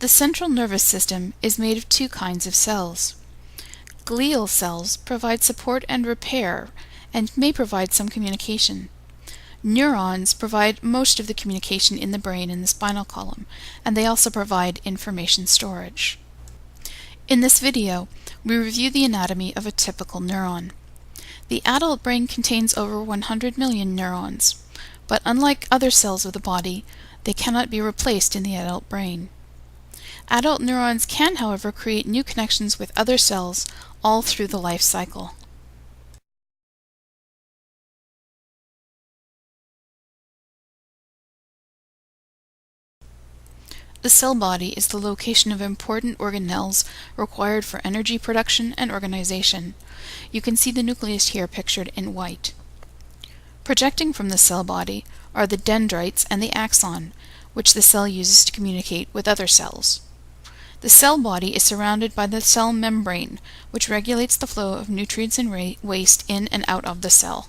The central nervous system is made of two kinds of cells. Glial cells provide support and repair and may provide some communication. Neurons provide most of the communication in the brain and the spinal column, and they also provide information storage. In this video, we review the anatomy of a typical neuron. The adult brain contains over 100 million neurons, but unlike other cells of the body, they cannot be replaced in the adult brain. Adult neurons can, however, create new connections with other cells all through the life cycle. The cell body is the location of important organelles required for energy production and organization. You can see the nucleus here pictured in white. Projecting from the cell body are the dendrites and the axon, which the cell uses to communicate with other cells. The cell body is surrounded by the cell membrane, which regulates the flow of nutrients and waste in and out of the cell.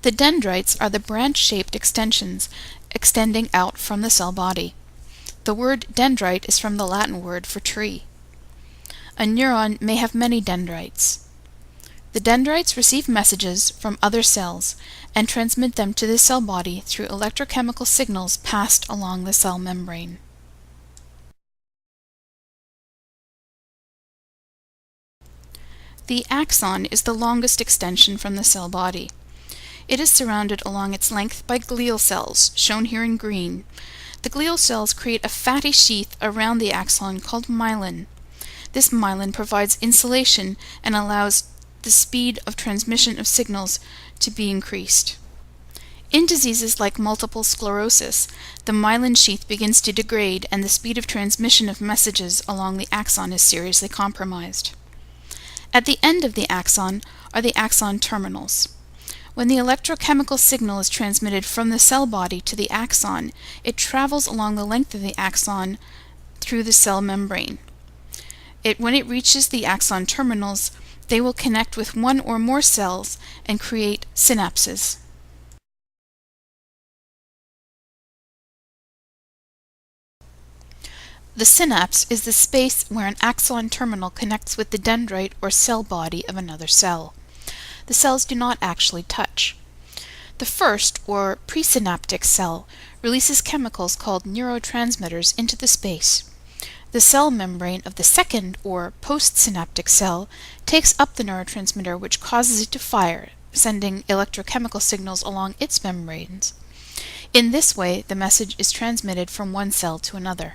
The dendrites are the branch-shaped extensions extending out from the cell body. The word dendrite is from the Latin word for tree. A neuron may have many dendrites. The dendrites receive messages from other cells and transmit them to the cell body through electrochemical signals passed along the cell membrane. The axon is the longest extension from the cell body. It is surrounded along its length by glial cells, shown here in green. The glial cells create a fatty sheath around the axon called myelin. This myelin provides insulation and allows the speed of transmission of signals to be increased. In diseases like multiple sclerosis, the myelin sheath begins to degrade and the speed of transmission of messages along the axon is seriously compromised. At the end of the axon are the axon terminals. When the electrochemical signal is transmitted from the cell body to the axon, it travels along the length of the axon through the cell membrane. When it reaches the axon terminals, they will connect with one or more cells and create synapses. The synapse is the space where an axon terminal connects with the dendrite or cell body of another cell. The cells do not actually touch. The first, or presynaptic cell, releases chemicals called neurotransmitters into the space. The cell membrane of the second, or postsynaptic cell, takes up the neurotransmitter, which causes it to fire, sending electrochemical signals along its membranes. In this way, the message is transmitted from one cell to another.